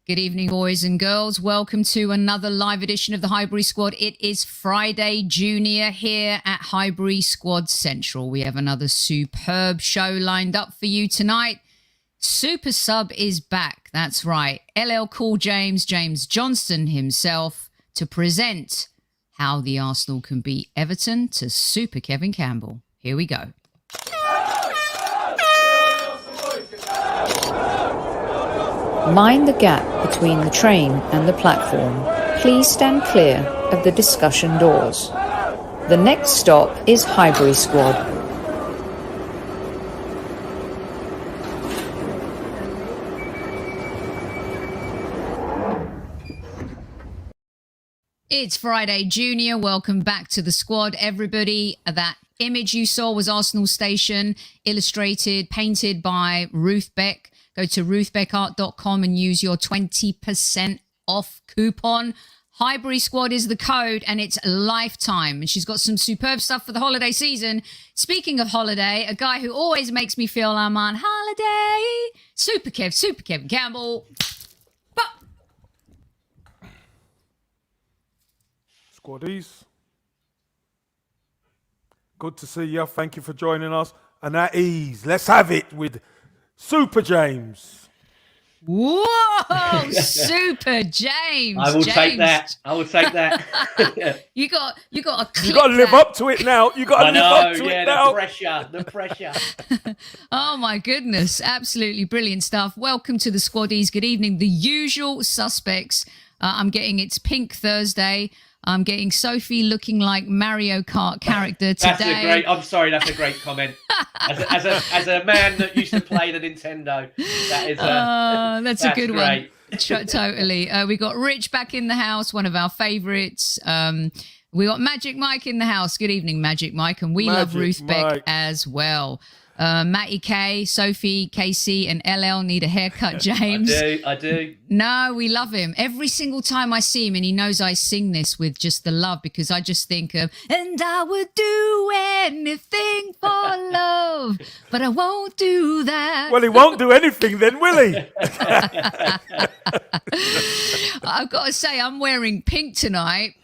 Good evening, boys and girls. Welcome to another live edition of the Highbury Squad. It is Friday Junior here at Highbury Squad Central. We have another superb show lined up for you tonight. Super Sub is back. That's right. LL Cool James Johnston himself to present how the Arsenal can beat Everton to Super Kevin Campbell. Here we go. Mind the gap between the train and the platform. Please stand clear of the discussion doors. The next stop is Highbury Squad. It's Friday Junior. Welcome back to the squad, everybody. That image you saw was Arsenal Station, illustrated, painted by Ruth Beck. Go to ruthbeckart.com and use your 20% off coupon. Highbury Squad is the code and it's lifetime. And she's got some superb stuff for the holiday season. Speaking of holiday, a guy who always makes me feel I'm on holiday. Super Kevin Campbell. Squaddies, good to see you. Thank you for joining us. And at ease, let's have it with Super James. Whoa, Super James. I will take that. I will take that. You got to You got to live up to it now. You got to live up to it now. The pressure. Oh my goodness, absolutely brilliant stuff. Welcome to the Squaddies. Good evening. The usual suspects. I'm getting it's Pink Thursday. I'm getting Sophie looking like Mario Kart character today. That's a great comment. As a man that used to play the Nintendo, that's a good great one. Totally. We got Rich back in the house, one of our favourites. We got Magic Mike in the house. Good evening, Magic Mike, and we love Ruth Beck as well. Matty K, Sophie, Casey, and LL need a haircut, James. I do. No, we love him. Every single time I see him, and he knows I sing this with just the love, because I just think of, and I would do anything for love, but I won't do that. Well, he won't do anything then, will he? I've got to say, I'm wearing pink tonight.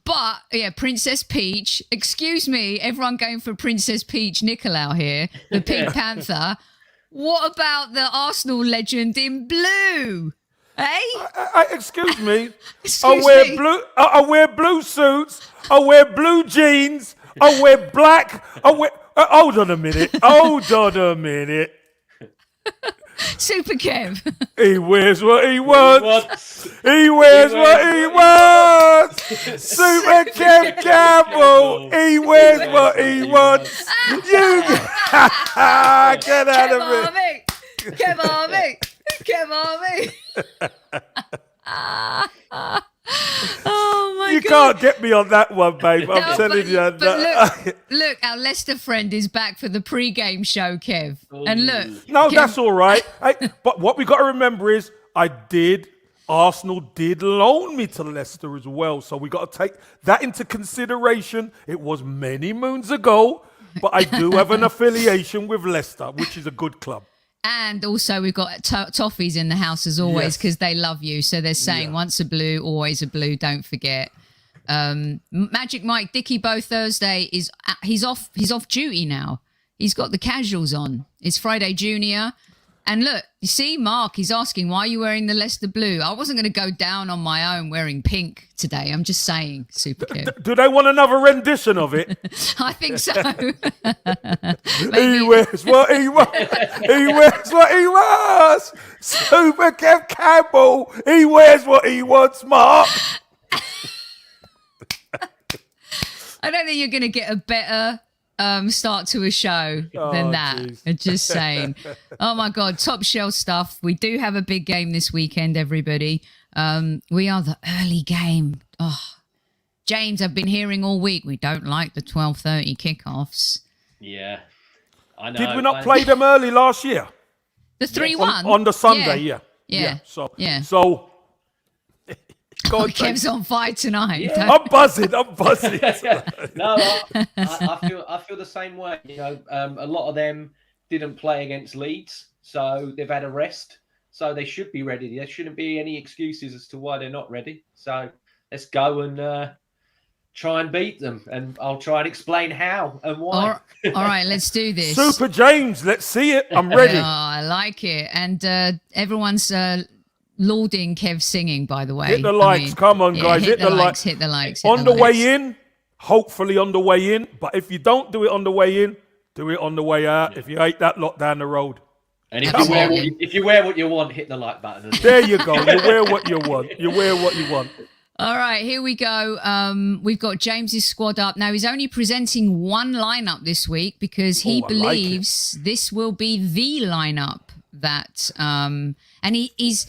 But, yeah, Princess Peach. Excuse me, everyone going for Princess Peach Nicolau here, the Pink Panther. What about the Arsenal legend in blue? Eh? Excuse me. I wear blue suits. I wear blue jeans. I wear black. Hold on a minute. Super Kev. He wears what he wants. He wears what he wants. Super Kevin Campbell. He wears what he wants. You get out of it. Come on, me. Oh my God. You can't get me on that one, babe. I'm telling you. But look, our Leicester friend is back for the pre-game show, Kev. Ooh. And look. No, Kev... that's all right. But what we got to remember is Arsenal did loan me to Leicester as well. So we got to take that into consideration. It was many moons ago, but I do have an affiliation with Leicester, which is a good club. And also we've got Toffees in the house as always, because they love you. So they're saying once a blue, always a blue. Don't forget. Magic Mike, Dickie Bo Thursday he's off duty now. He's got the casuals on. It's Friday Junior. And look, you see, Mark, he's asking, why are you wearing the Leicester blue? I wasn't going to go down on my own wearing pink today. I'm just saying, Super Kid. Do they want another rendition of it? I think so. He wears what he wants. He wears what he wants. Super Kevin Campbell. He wears what he wants, Mark. I don't think you're going to get a better start to a show than that. I'm just saying. Oh my God, top shelf stuff. We do have a big game this weekend, everybody. We are the early game. Oh, James, I've been hearing all week we don't like the 12:30 kickoffs. Yeah, I know. Did we not play them early last year? The 3-1 on the Sunday, yeah. So God, Kev's on fire tonight. Yeah. I'm buzzing. No, I feel the same way. You know, a lot of them didn't play against Leeds, so they've had a rest. so they should be ready. There shouldn't be any excuses as to why they're not ready. So let's go and try and beat them, and I'll try and explain how and why. All right, let's do this. Super James, let's see it. I'm ready. Oh, I like it. And everyone's lauding Kev singing, by the way. Hit the likes. Come on, guys. Hit the likes. Hit the likes. On the way in, hopefully on the way in. But if you don't do it on the way in, do it on the way out. Yeah. If you hate that lot down the road. And if you wear what you want, hit the like button. There you go. You wear what you want. You wear what you want. All right, here we go. We've got James's squad up. Now, he's only presenting one lineup this week because he believes this will be the lineup that... and he's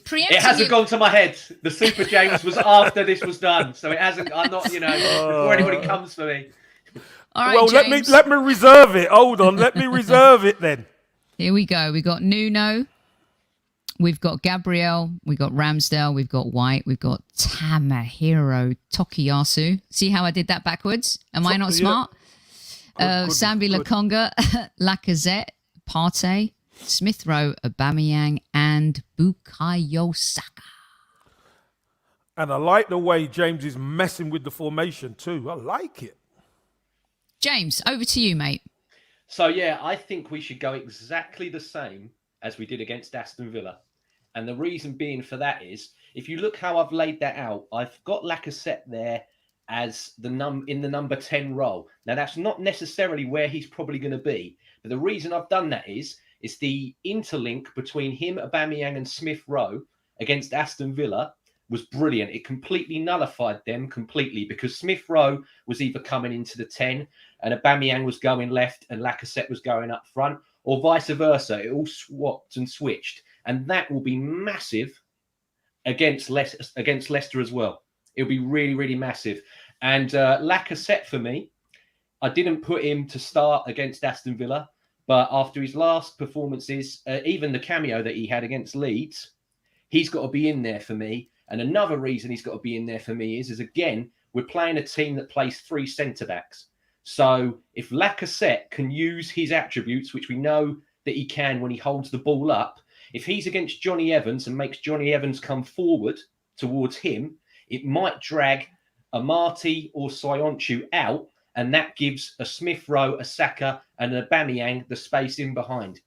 preempting... It hasn't gone to my head. The Super James was after this was done. So it hasn't... I'm not, before anybody comes for me. All right, well, James. let me reserve it. Hold on. Let me reserve it then. Here we go. We got Nuno. We've got Gabriel. We've got Ramsdale. We've got White. We've got Tamahiro Tokiyasu. See how I did that backwards? Am I not smart? Sambi Lakonga, Lacazette, Partey, Smith Rowe, Aubameyang, and Bukayo Saka. And I like the way James is messing with the formation too. I like it. James, over to you, mate. So, yeah, I think we should go exactly the same as we did against Aston Villa. And the reason being for that is, if you look how I've laid that out, I've got Lacazette there as in the number 10 role. Now, that's not necessarily where he's probably going to be. But the reason I've done that is the interlink between him, Aubameyang and Smith Rowe against Aston Villa was brilliant. It completely nullified them completely because Smith Rowe was either coming into the 10 and Aubameyang was going left and Lacazette was going up front, or vice versa. It all swapped and switched. And that will be massive against Leicester as well. It'll be really, really massive. And Lacazette, for me, I didn't put him to start against Aston Villa, but after his last performances, even the cameo that he had against Leeds, he's got to be in there for me. And another reason he's got to be in there for me is again, we're playing a team that plays 3 centre-backs. So if Lacazette can use his attributes, which we know that he can when he holds the ball up, if he's against Johnny Evans and makes Johnny Evans come forward towards him, it might drag a Marty or Soyuncu out, and that gives a Smith Rowe, a Saka, and an Aubameyang the space in behind.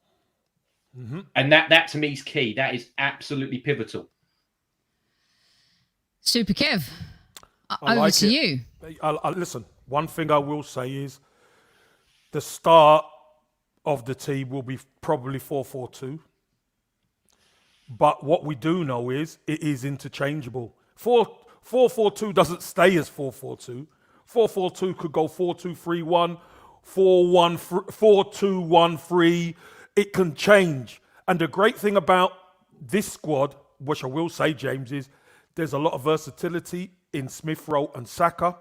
Mm-hmm. And that to me is key. That is absolutely pivotal. Super Kev, over to you. Listen, one thing I will say is the start of the team will be probably 4-4-2. But what we do know is it is interchangeable. 4-4-2 doesn't stay as 4-4-2. 4-4-2 could go 4-2-3-1, 4-2-1-3. It can change. And the great thing about this squad, which I will say, James, is there's a lot of versatility in Smith Rowe and Saka.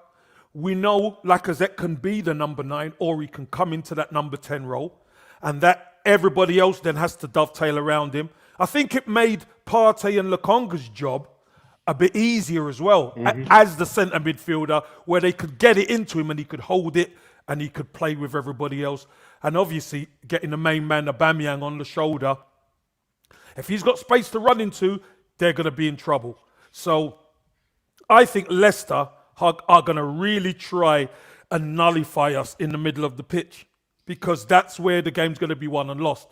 We know Lacazette can be the number 9 or he can come into that number 10 role. And that everybody else then has to dovetail around him. I think it made Partey and Lakonga's job a bit easier as well, as the centre midfielder, where they could get it into him and he could hold it and he could play with everybody else. And obviously, getting the main man, Aubameyang, on the shoulder, if he's got space to run into, they're going to be in trouble. So I think Leicester are going to really try and nullify us in the middle of the pitch because that's where the game's going to be won and lost.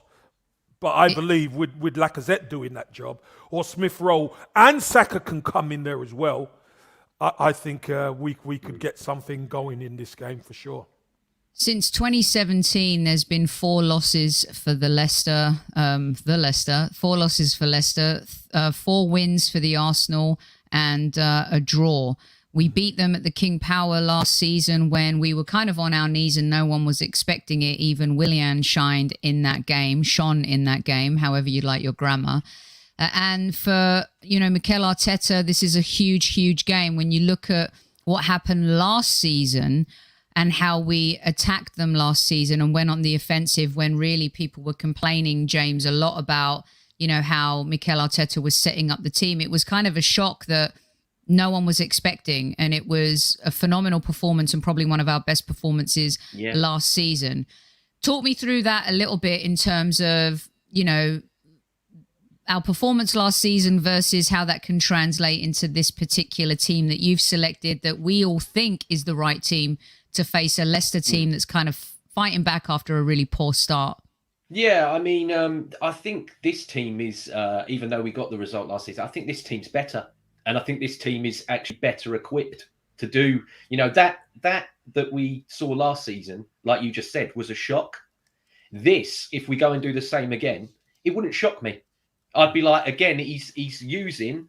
But I believe with Lacazette doing that job, or Smith Rowe and Saka can come in there as well, I think we could get something going in this game for sure. Since 2017, there's been 4 losses for the Leicester. 4 losses for Leicester, 4 wins for the Arsenal, and a draw. We beat them at the King Power last season when we were kind of on our knees and no one was expecting it. Even Willian shone in that game, however you like your grammar. And for, Mikel Arteta, this is a huge, huge game. When you look at what happened last season and how we attacked them last season and went on the offensive when really people were complaining, James, a lot about, how Mikel Arteta was setting up the team. It was kind of a shock that no one was expecting, and it was a phenomenal performance and probably one of our best performances last season. Talk me through that a little bit in terms of, our performance last season versus how that can translate into this particular team that you've selected that we all think is the right team to face a Leicester team that's kind of fighting back after a really poor start. Yeah, I mean, I think this team is, even though we got the result last season, I think this team's better. And I think this team is actually better equipped to do, that we saw last season, like you just said, was a shock. This, if we go and do the same again, it wouldn't shock me. I'd be like, again, he's using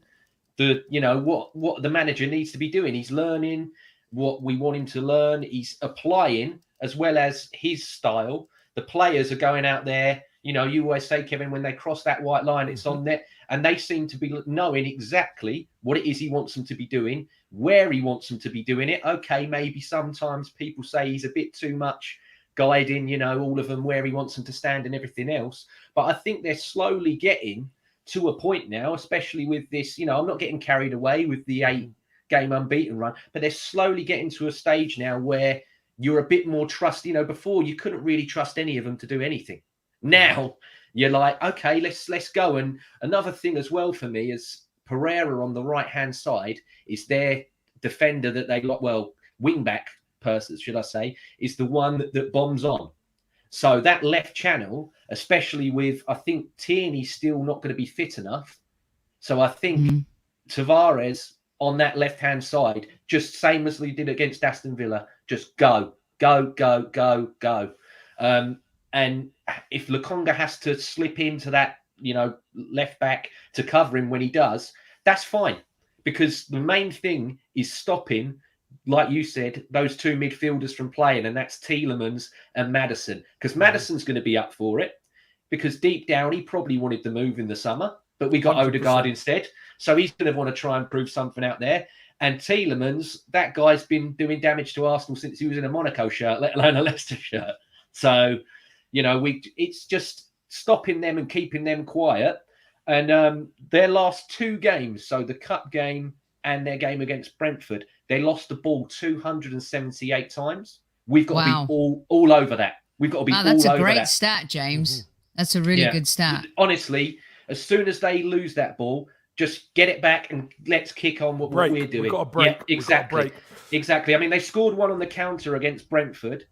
the, what the manager needs to be doing. He's learning what we want him to learn. He's applying as well as his style. The players are going out there. You always say, Kevin, when they cross that white line, it's on net. And they seem to be knowing exactly what it is he wants them to be doing, where he wants them to be doing it. Okay, maybe sometimes people say he's a bit too much guiding, all of them where he wants them to stand and everything else. But I think they're slowly getting to a point now, especially with this, I'm not getting carried away with the 8-game unbeaten run, but they're slowly getting to a stage now where you're a bit more trust. Before you couldn't really trust any of them to do anything. Now you're like, okay, let's go. And another thing as well for me is Pereira on the right-hand side is their defender that they got, wing-back person, should I say, is the one that bombs on. So that left channel, especially with, I think Tierney's still not going to be fit enough. So I think Tavares on that left-hand side, just same as we did against Aston Villa, just go. And if Lokonga has to slip into that, left back to cover him when he does, that's fine. Because the main thing is stopping, like you said, those two midfielders from playing, and that's Tielemans and Maddison. Because Maddison's going to be up for it, because deep down he probably wanted to move in the summer, but we got 100%. Odegaard instead. So he's going to want to try and prove something out there. And Tielemans, that guy's been doing damage to Arsenal since he was in a Monaco shirt, let alone a Leicester shirt. So, it's just stopping them and keeping them quiet. And their last 2 games, so the cup game and their game against Brentford, they lost the ball 278 times. We've got to be all over that. We've got to be all over that. That's a great stat, James. That's a really good stat. Honestly, as soon as they lose that ball, just get it back and let's kick on what we're doing. We've got a break. Yeah, exactly. Exactly. I mean, they scored one on the counter against Brentford.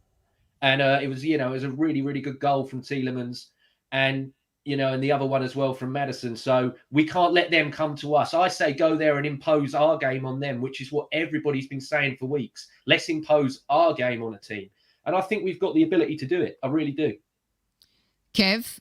And it was a really, really good goal from Tielemans. And, and the other one as well from Maddison. So we can't let them come to us. I say go there and impose our game on them, which is what everybody's been saying for weeks. Let's impose our game on a team. And I think we've got the ability to do it. I really do. Kev,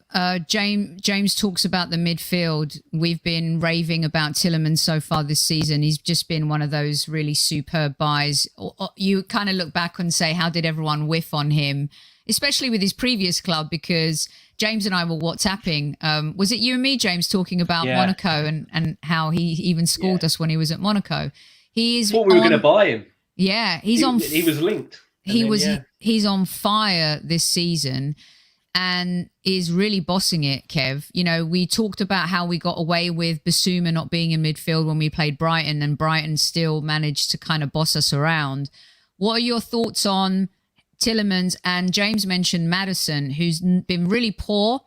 James talks about the midfield. We've been raving about Tielemans so far this season. He's just been one of those really superb buys. You kind of look back and say, how did everyone whiff on him? Especially with his previous club, because James and I were WhatsApping. Was it you and me, James, talking about Monaco and how he even scored us when he was at Monaco? Thought we were going to buy him. Yeah, he was linked. He's on fire this season. And is really bossing it, Kev. We talked about how we got away with Basuma not being in midfield when we played Brighton, and Brighton still managed to kind of boss us around. What are your thoughts on Tielemans? And James mentioned Maddison, who's been really poor.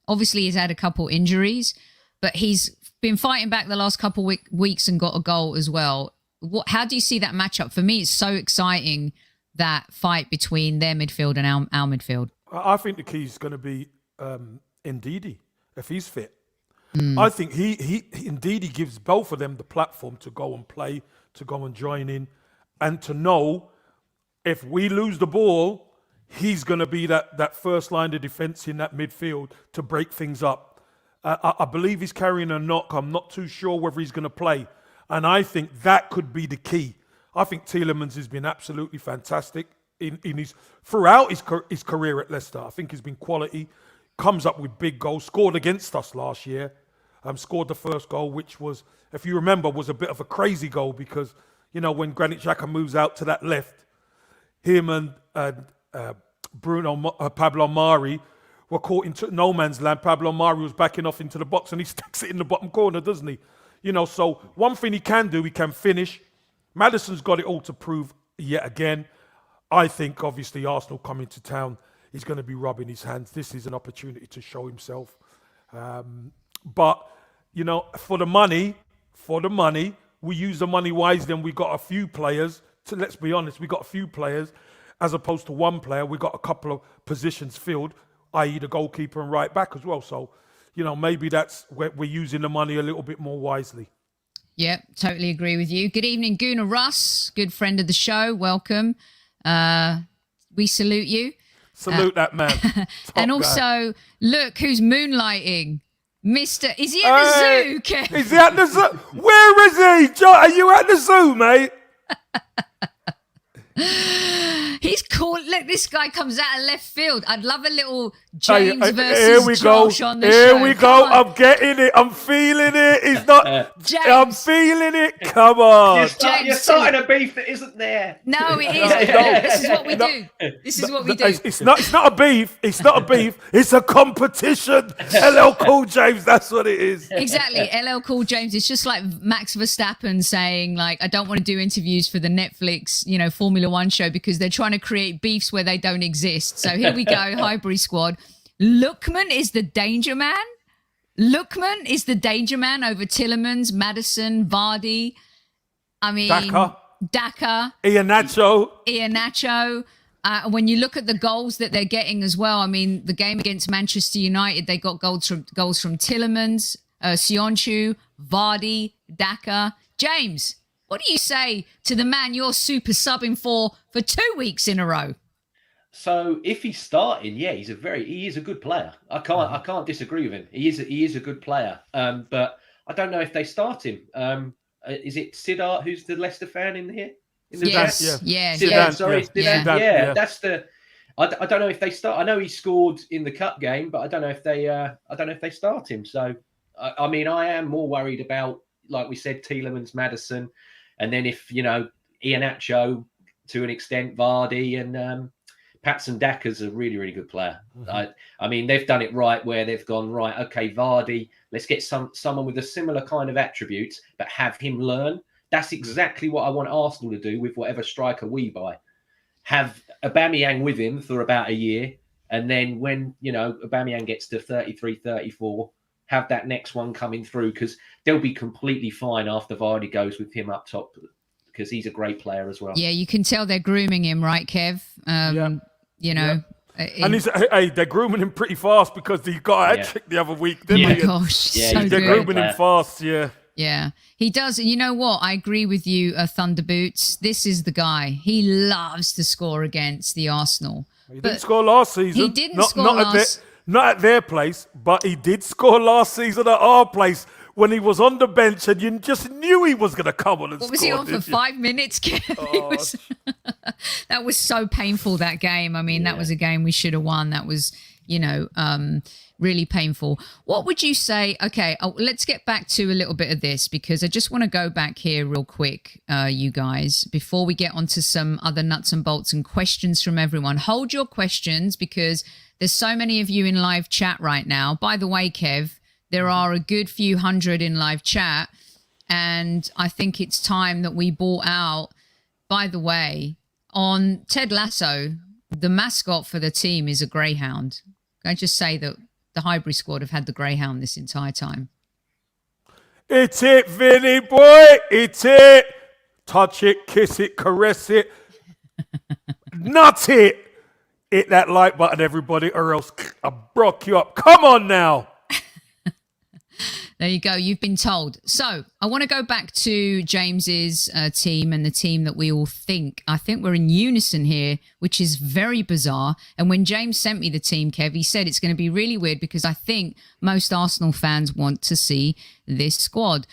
Obviously, he's had a couple injuries, but he's been fighting back the last couple weeks and got a goal as well. How do you see that matchup? For me, it's so exciting, that fight between their midfield and our midfield. I think the key is going to be Ndidi, if he's fit. I think Ndidi gives both of them the platform to go and play, to go and join in, and to know if we lose the ball, he's going to be that first line of defence in that midfield to break things up. I believe he's carrying a knock. I'm not too sure whether he's going to play. And I think that could be the key. I think Tielemans has been absolutely fantastic throughout his career at Leicester. I think he's been quality, comes up with big goals, scored against us last year, scored the first goal, which was, if you remember, was a bit of a crazy goal because, when Granit Xhaka moves out to that left, him and Pablo Mari were caught into no man's land. Pablo Mari was backing off into the box and he sticks it in the bottom corner, doesn't he? So one thing he can do, he can finish. Maddison's got it all to prove yet again. I think, obviously, Arsenal coming to town, he's going to be rubbing his hands. This is an opportunity to show himself. But for the money, we use the money wisely, and we got a few players. So let's be honest, we got a few players as opposed to one player. We got a couple of positions filled, i.e. the goalkeeper and right back as well. So, maybe that's where we're using the money a little bit more wisely. Yep, totally agree with you. Good evening, Guna Russ, good friend of the show. Welcome. We salute you. Salute that man. And also, look who's moonlighting. Mr. Is he at the zoo, Kev? Is he at the zoo? Where is he? Are you at the zoo, mate? He's cool. Look, this guy comes out of left field. I'd love a little James Here versus we Josh go. on the show. Here we go. I'm getting it. I'm feeling it. It's not. I'm feeling it. Come on. You're starting a beef that isn't there. No, it is. This is what we do. This is what we do. It's not a beef. It's not a beef. It's a competition. LL Cool James. That's what it is. Exactly. LL Cool James. It's just like Max Verstappen saying, like, I don't want to do interviews for the Netflix, Formula One show because they're trying to create beefs where they don't exist. So here we go. Highbury Squad. Lookman is the danger man. Lookman is the danger man over Tillemans, Maddison, Vardy. I mean, Daka. Iheanacho. When you look at the goals that they're getting as well, I mean, the game against Manchester United, they got goals from Tillemans, Sionchu, Vardy, Daka. James, what do you say to the man you're super subbing for 2 weeks in a row? So if he's starting, yeah, he is a good player. I can't disagree with him. He is a good player. But I don't know if they start him. Is it Siddharth who's the Leicester fan in here? Yes. Zidane. Yeah. That's the. I don't know if they start. I know he scored in the cup game, but I don't know if they start him. So I mean, I am more worried about, like we said, Tielemans, Maddison, and then if Iheanacho to an extent, Vardy and Patson Daka's a really, really good player. Mm-hmm. I mean, they've done it right where they've gone, right, okay, Vardy, let's get someone with a similar kind of attributes, but have him learn. That's exactly what I want Arsenal to do with whatever striker we buy. Have Aubameyang with him for about a year, and then when, Aubameyang gets to 33, 34, have that next one coming through, because they'll be completely fine after Vardy goes with him up top, because he's a great player as well. Yeah, you can tell they're grooming him, right, Kev? And they're grooming him pretty fast because he got a hat-trick the other week, didn't he? Gosh, they're grooming him fast, Yeah, he does. And you know what? I agree with you, Thunderboots. This is the guy. He loves to score against the Arsenal. He didn't score last season. He didn't score not at their place, but he did score last season at our place when he was on the bench, and you just knew he was going to come on and score. What was he on for 5 minutes, Kev? That was so painful, that game. I mean, that was a game we should have won. That was, really painful. What would you say? Okay, let's get back to a little bit of this, because I just want to go back here real quick, you guys, before we get onto some other nuts and bolts and questions from everyone. Hold your questions, because there's so many of you in live chat right now. By the way, Kev, there are a good few hundred in live chat, and I think it's time that we brought out, by the way, on Ted Lasso, the mascot for the team is a greyhound. Can I just say that the Highbury Squad have had the greyhound this entire time? It's it, Vinny boy. It's it. Touch it, kiss it, caress it. Nut it. Hit that like button, everybody, or else I'll brock you up. Come on now. There you go. You've been told. So I want to go back to James's team and the team that we all think. I think we're in unison here, which is very bizarre. And when James sent me the team, Kev, he said it's going to be really weird because I think most Arsenal fans want to see this squad.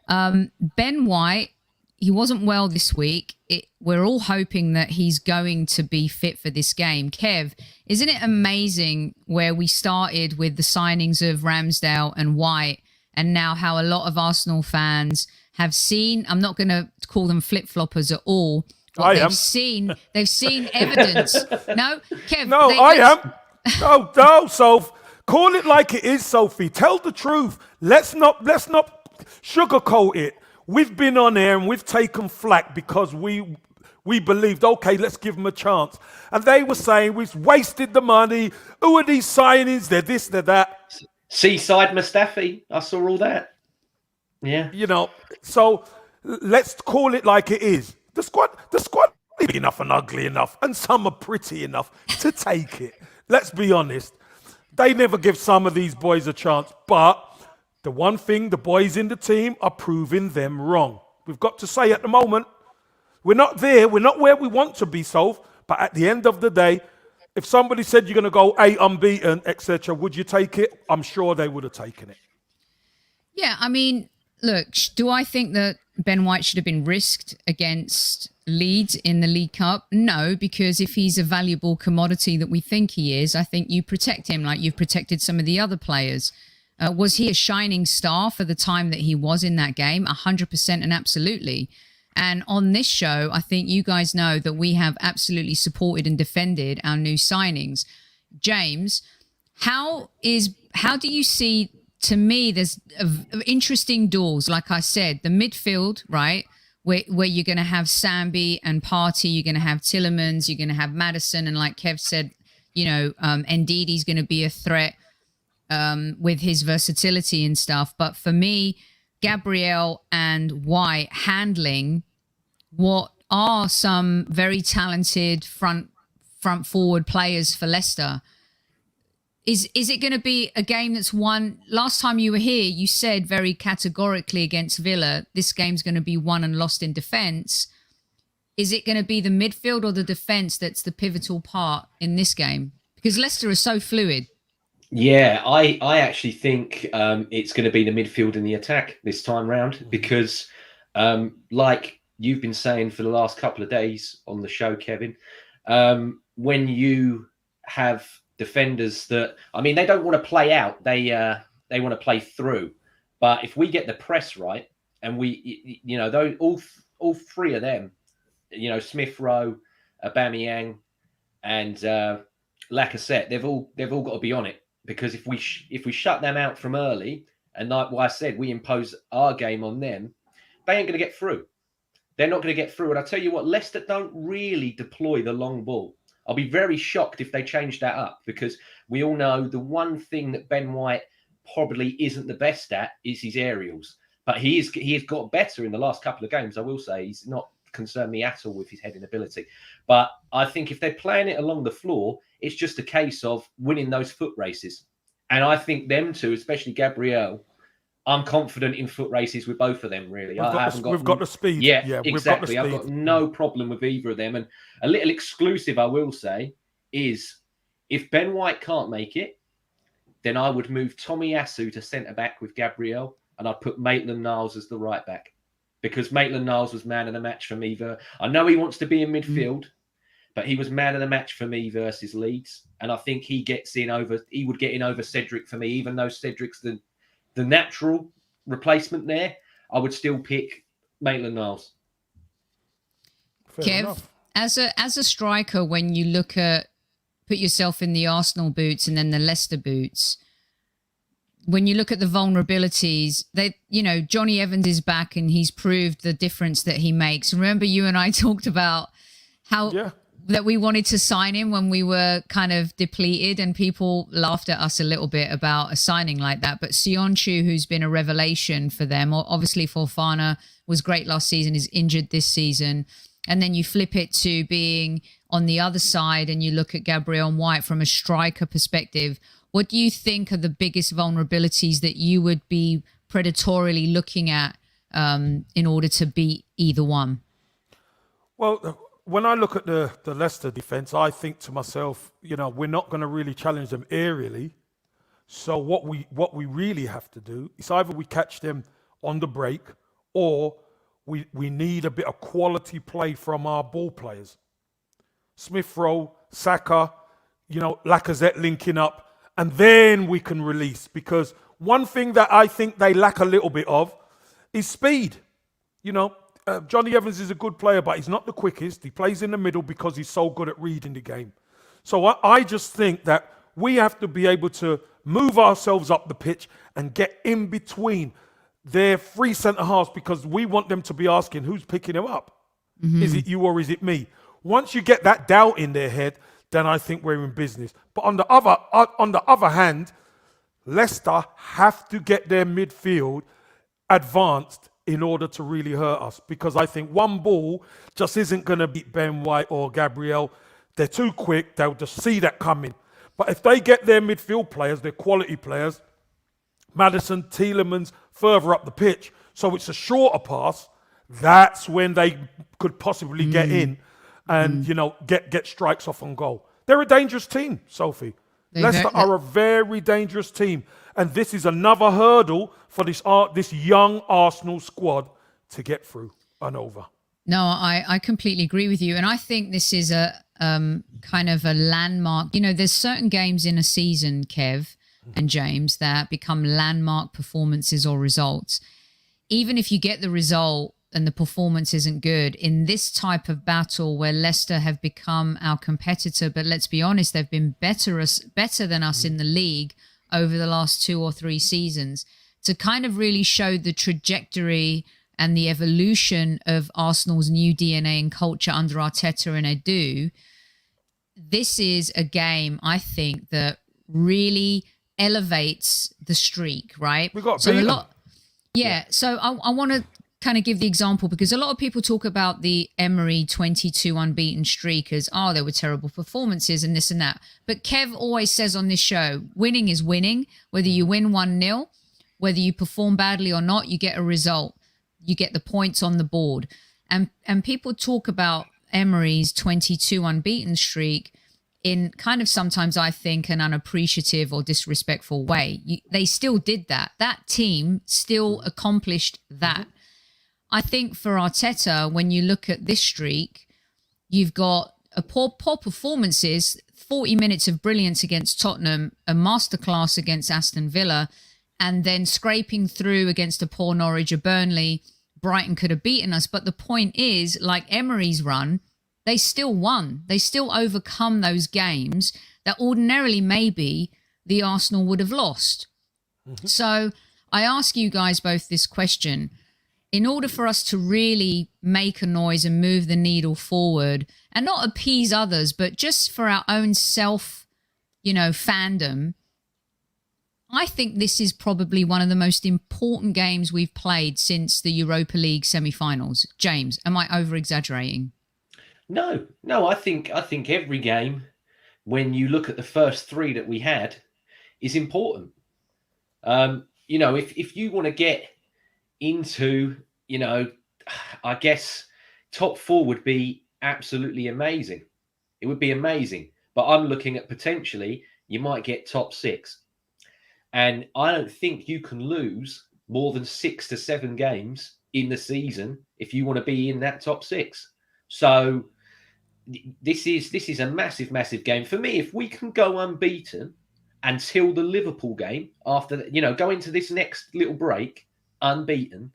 Ben White, he wasn't well this week. We're all hoping that he's going to be fit for this game. Kev, isn't it amazing where we started with the signings of Ramsdale and White, and now how a lot of Arsenal fans have seen, I'm not going to call them flip-floppers at all. They've seen evidence. No, Kev. No, I am. No, Soph. Call it like it is, Sophie. Tell the truth. Let's not sugarcoat it. We've been on air and we've taken flack because we believed, okay, let's give them a chance. And they were saying we've wasted the money. Who are these signings? They're this, they're that. Seaside Mustafi. I saw all that. Yeah. So let's call it like it is. The squad is big enough and ugly enough, and some are pretty enough to take it. Let's be honest. They never give some of these boys a chance, but the one thing, the boys in the team are proving them wrong. We've got to say at the moment, we're not there, we're not where we want to be, Soph, but at the end of the day, if somebody said you're going to go 8 unbeaten, etc., would you take it? I'm sure they would have taken it. Yeah, I mean, look, do I think that Ben White should have been risked against Leeds in the League Cup? No, because if he's a valuable commodity that we think he is, I think you protect him like you've protected some of the other players. Was he a shining star for the time that he was in that game? 100% and absolutely. And on this show, I think you guys know that we have absolutely supported and defended our new signings. James, how do you see, to me, there's interesting doors, like I said, the midfield, right? Where you're going to have Sambi and Partey, you're going to have Tillemans, you're going to have Maddison, and like Kev said, Ndidi's going to be a threat with his versatility and stuff. But for me, Gabriel and White handling what are some very talented front forward players for Leicester. Is it going to be a game that's won? Last time you were here, you said very categorically against Villa, this game's going to be won and lost in defence. Is it going to be the midfield or the defence that's the pivotal part in this game? Because Leicester is so fluid. Yeah, I actually think it's going to be the midfield and the attack this time round because, like you've been saying for the last couple of days on the show, Kevin, when you have defenders that, I mean, they don't want to play out, they want to play through. But if we get the press right, and we, those all three of them, Smith Rowe, Aubameyang, and Lacazette, they've all got to be on it. Because if we shut them out from early, and like what I said, we impose our game on them, they ain't going to get through. They're not going to get through. And I tell you what, Leicester don't really deploy the long ball. I'll be very shocked if they change that up because we all know the one thing that Ben White probably isn't the best at is his aerials. But he has got better in the last couple of games, I will say. He's not concerned me at all with his heading ability. But I think if they're playing it along the floor, it's just a case of winning those foot races. And I think them two, especially Gabriel, I'm confident in foot races with both of them, really. We've got the speed. Yeah, exactly. I've got no problem with either of them. And a little exclusive, I will say, is if Ben White can't make it, then I would move Tomiyasu to centre-back with Gabriel, and I'd put Maitland-Niles as the right-back. Because Maitland-Niles was man of the match for me. I know he wants to be in midfield, but he was man of the match for me versus Leeds. And I think he would get in over Cedric for me, even though Cedric's the natural replacement there. I would still pick Maitland-Niles. Kev, as a striker, when you put yourself in the Arsenal boots and then the Leicester boots, when you look at the vulnerabilities, Johnny Evans is back and he's proved the difference that he makes. Remember, you and I talked about how that we wanted to sign him when we were kind of depleted, and people laughed at us a little bit about a signing like that. But Sionchu, who's been a revelation for them, obviously Fofana was great last season, is injured this season. And then you flip it to being on the other side and you look at Gabriel and White from a striker perspective. What do you think are the biggest vulnerabilities that you would be predatorily looking at in order to beat either one? Well, when I look at the Leicester defence, I think to myself, we're not going to really challenge them aerially. So what we really have to do is either we catch them on the break or we need a bit of quality play from our ball players. Smith Rowe, Saka, Lacazette linking up, and then we can release. Because one thing that I think they lack a little bit of is speed. Johnny Evans is a good player, but he's not the quickest. He plays in the middle because he's so good at reading the game. So I just think that we have to be able to move ourselves up the pitch and get in between their three centre-halves because we want them to be asking, who's picking him up? Mm-hmm. Is it you or is it me? Once you get that doubt in their head, then I think we're in business. But on the other hand, Leicester have to get their midfield advanced in order to really hurt us, because I think one ball just isn't going to beat Ben White or Gabriel. They're too quick. They'll just see that coming. But if they get their midfield players, their quality players, Maddison, Tielemans, further up the pitch, so it's a shorter pass, that's when they could possibly get in and, get strikes off on goal. They're a dangerous team, Sophie. Leicester are a very dangerous team. And this is another hurdle for this young Arsenal squad to get through and over. No, I completely agree with you. And I think this is a kind of a landmark. There's certain games in a season, Kev and James, that become landmark performances or results. Even if you get the result and the performance isn't good, in this type of battle where Leicester have become our competitor, but let's be honest, they've been better than us in the league over the last 2 or 3 seasons, to kind of really show the trajectory and the evolution of Arsenal's new DNA and culture under Arteta and Edu. This is a game, I think, that really elevates the streak, right? We got so beaten. a lot. Yeah. So I want to kind of give the example, because a lot of people talk about the Emery 22 unbeaten streak as, they were terrible performances and this and that. But Kev always says on this show, winning is winning. Whether you win 1-0, whether you perform badly or not, you get a result. You get the points on the board. And people talk about Emery's 22 unbeaten streak in kind of sometimes, I think, an unappreciative or disrespectful way. They still did that. That team still accomplished that. I think for Arteta, when you look at this streak, you've got a poor performances, 40 minutes of brilliance against Tottenham, a masterclass against Aston Villa, and then scraping through against a poor Norwich or Burnley. Brighton could have beaten us. But the point is, like Emery's run, they still won. They still overcome those games that ordinarily maybe the Arsenal would have lost. So I ask you guys both this question. In order for us to really make a noise and move the needle forward, and not appease others, but just for our own self, fandom, I think this is probably one of the most important games we've played since the Europa League semi-finals. James, am I over-exaggerating? No, I think every game, when you look at the first 3 that we had, is important. If you want to get into, I guess top 4 would be absolutely amazing. It would be amazing. But I'm looking at potentially you might get top 6. And I don't think you can lose more than 6 to 7 games in the season if you want to be in that top 6. So this is a massive, massive game. For me, if we can go unbeaten until the Liverpool game, after go into this next little break unbeaten,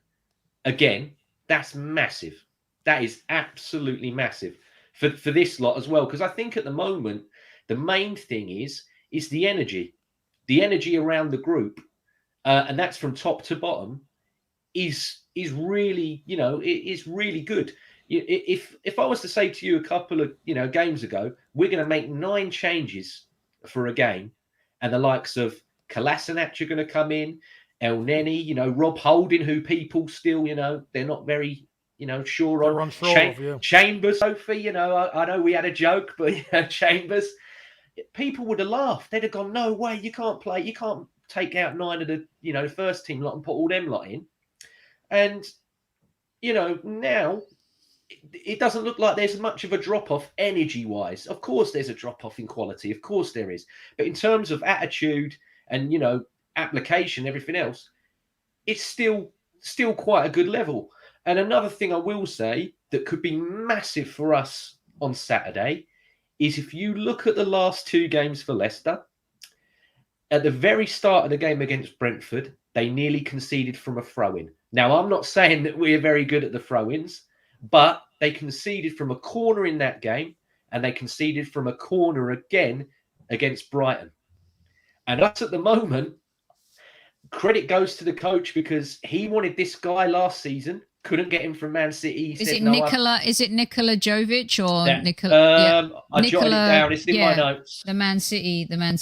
again, that's massive. That is absolutely massive for this lot as well. Because I think at the moment, the main thing is the energy. The energy around the group, and that's from top to bottom, is really, is really good. If I was to say to you a couple of games ago, we're going to make 9 changes for a game, and the likes of Kolasinac are going to come in, El Neni, Rob Holding, who people still, they're not very, sure on. Unsure of, yeah. Chambers, Sophie, I know we had a joke, but Chambers, people would have laughed. They'd have gone, no way, you can't take out 9 of the, first team lot and put all them lot in. And, now it doesn't look like there's much of a drop-off energy-wise. Of course there's a drop-off in quality. Of course there is. But in terms of attitude and, application, everything else, it's still quite a good level. And another thing I will say that could be massive for us on Saturday is if you look at the last 2 games for Leicester, at the very start of the game against Brentford, they nearly conceded from a throw-in. Now, I'm not saying that we're very good at the throw-ins, but they conceded from a corner in that game, and they conceded from a corner again against Brighton. And us at the moment, credit goes to the coach, because he wanted this guy last season Couldn't get him from Man City. He Is said, it no, Nikola? Is it Nikola Jovic or Yeah. Nikola? I jotted it down. It's in my notes. The Man City. Nicholas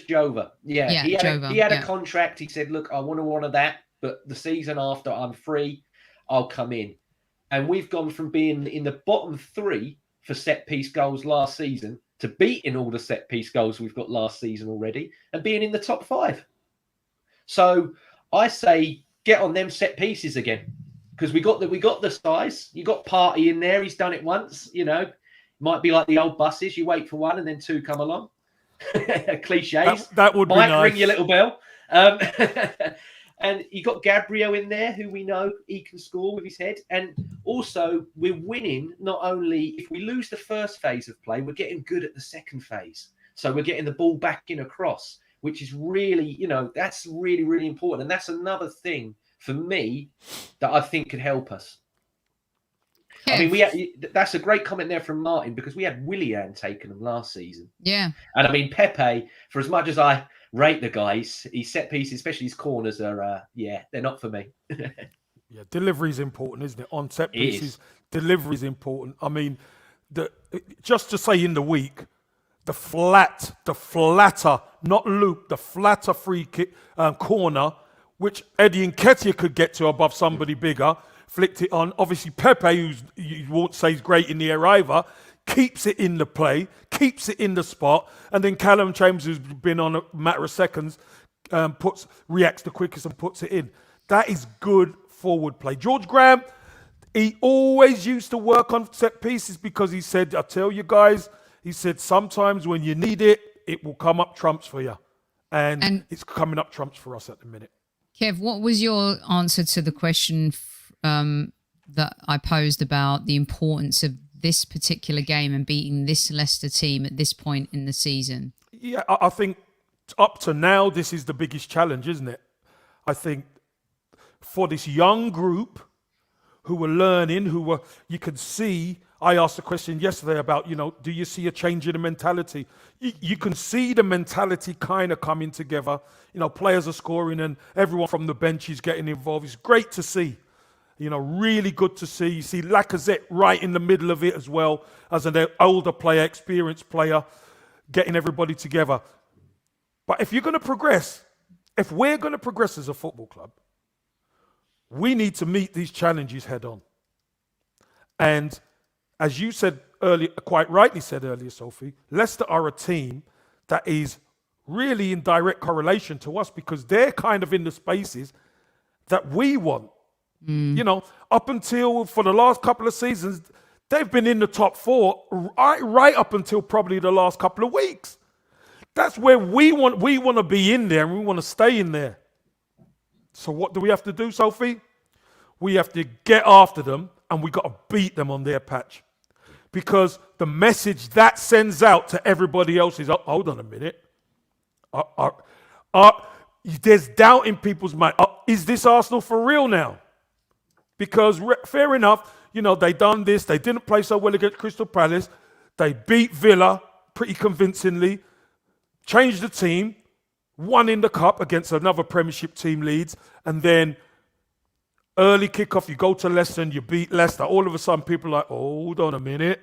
Jova. Yeah, Yeah, he had a contract. He said, "Look, I want to honour that, but the season after I'm free, I'll come in." And we've gone from being in the bottom 3 for set piece goals last season to beating all the set piece goals we've got last season already and being in the top 5. So I say get on them set pieces again, because we got the size. You got Party in there. He's done it once. You know, might be like the old buses. You wait for one and then 2 come along. Cliches. That would might be nice. Ring your little bell. And you got Gabriel in there, who we know he can score with his head. And also, we're winning not only if we lose the first phase of play, we're getting good at the second phase. So we're getting the ball back in across, which is really, that's really, really important. And that's another thing for me that I think could help us. Yeah. I mean, that's a great comment there from Martin, because we had Willian taking them last season. Yeah. And I mean, Pepe, for as much as I rate the guys, his set pieces, especially his corners, are, they're not for me. Yeah, delivery is important, isn't it? On set pieces, delivery is important. I mean, just to say in the week, the flatter, not loop, the flatter free kick corner, which Eddie Nketiah could get to above somebody bigger, flicked it on. Obviously, Pepe, who you won't say is great in the air either, keeps it in the play, keeps it in the spot, and then Callum Chambers, who's been on a matter of seconds, reacts the quickest and puts it in. That is good forward play. George Graham, he always used to work on set pieces, because he said, I tell you guys, he said, sometimes when you need it, it will come up trumps for you. And it's coming up trumps for us at the minute. Kev, what was your answer to the question that I posed about the importance of this particular game and beating this Leicester team at this point in the season? Yeah, I think up to now, this is the biggest challenge, isn't it? I think for this young group who were learning, you could see, I asked a question yesterday about, do you see a change in the mentality? You can see the mentality kind of coming together. Players are scoring and everyone from the bench is getting involved. It's great to see. Really good to see. You see Lacazette right in the middle of it as well, as an older player, experienced player, getting everybody together. But if you're going to progress, if we're going to progress as a football club, we need to meet these challenges head on. And as you said earlier, quite rightly said earlier, Sophie, Leicester are a team that is really in direct correlation to us, because they're kind of in the spaces that we want. Up until for the last couple of seasons, they've been in the top 4 right up until probably the last couple of weeks. That's where we want to be in there, and we want to stay in there. So what do we have to do, Sophie? We have to get after them, and we got to beat them on their patch. Because the message that sends out to everybody else is, hold on a minute. There's doubt in people's mind. Is this Arsenal for real now? Because fair enough, they done this. They didn't play so well against Crystal Palace. They beat Villa pretty convincingly, changed the team, won in the cup against another Premiership team, Leeds, and then early kickoff, you go to Leicester and you beat Leicester. All of a sudden, people are like, hold on a minute.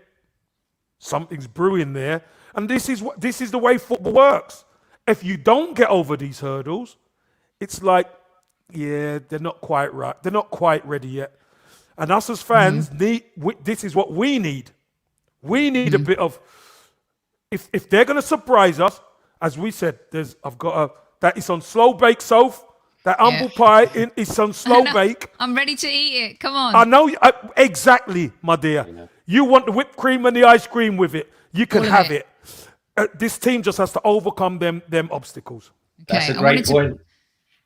Something's brewing there. And this is the way football works. If you don't get over these hurdles, it's like, yeah, they're not quite right. They're not quite ready yet. And us as fans, this is what we need. We need a bit of, if they're going to surprise us, as we said, that is on slow bake, Soph. That humble pie is on slow bake. I'm ready to eat it. Come on. I know, exactly, my dear. You want the whipped cream and the ice cream with it. You can have it. This team just has to overcome them obstacles. Okay. That's a great point.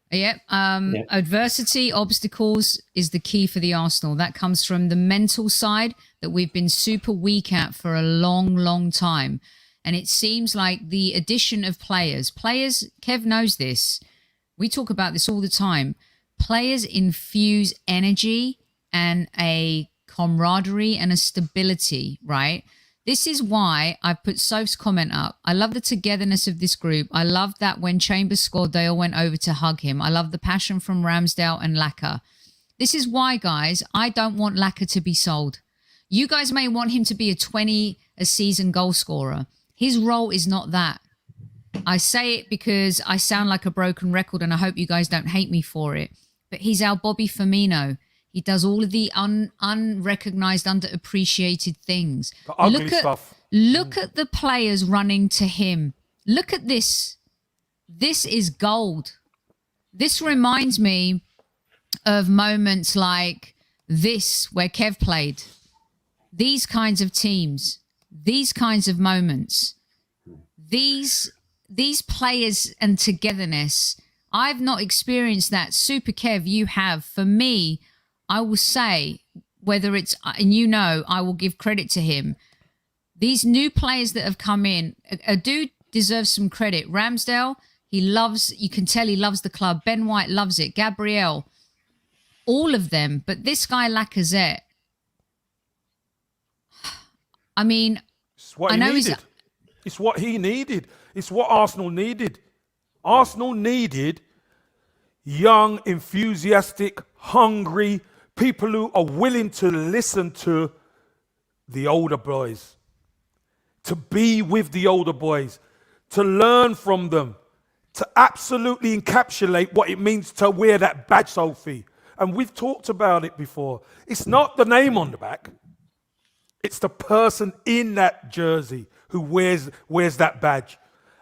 Adversity, obstacles is the key for the Arsenal. That comes from the mental side that we've been super weak at for a long, long time. And it seems like the addition of players, Kev knows this. We talk about this all the time. Players infuse energy and a camaraderie and a stability, right? This is why I put Soph's comment up. I love the togetherness of this group. I love that when Chambers scored, they all went over to hug him. I love the passion from Ramsdale and Laka. This is why, guys, I don't want Laka to be sold. You guys may want him to be a 20 a season goal scorer. His role is not that. I say it because I sound like a broken record and I hope you guys don't hate me for it. But he's our Bobby Firmino. He does all of the unrecognized, underappreciated things. The ugly stuff. Look at the players running to him. Look at this. This is gold. This reminds me of moments like this where Kev played. These kinds of teams, these kinds of moments, these players and togetherness. I've not experienced that. Super Kev, you have. For me, I will say, whether it's, and you know, I will give credit to him. These new players that have come in, a dude deserves some credit. Ramsdale, he loves, you can tell he loves the club. Ben White loves it. Gabriel, all of them. But this guy, Lacazette, I mean, it's what he needed. It's what he needed. It's what Arsenal needed. Arsenal needed young, enthusiastic, hungry people who are willing to listen to the older boys, to be with the older boys, to learn from them, to absolutely encapsulate what it means to wear that badge, Sophie. And we've talked about it before. It's not the name on the back. It's the person in that jersey who wears that badge.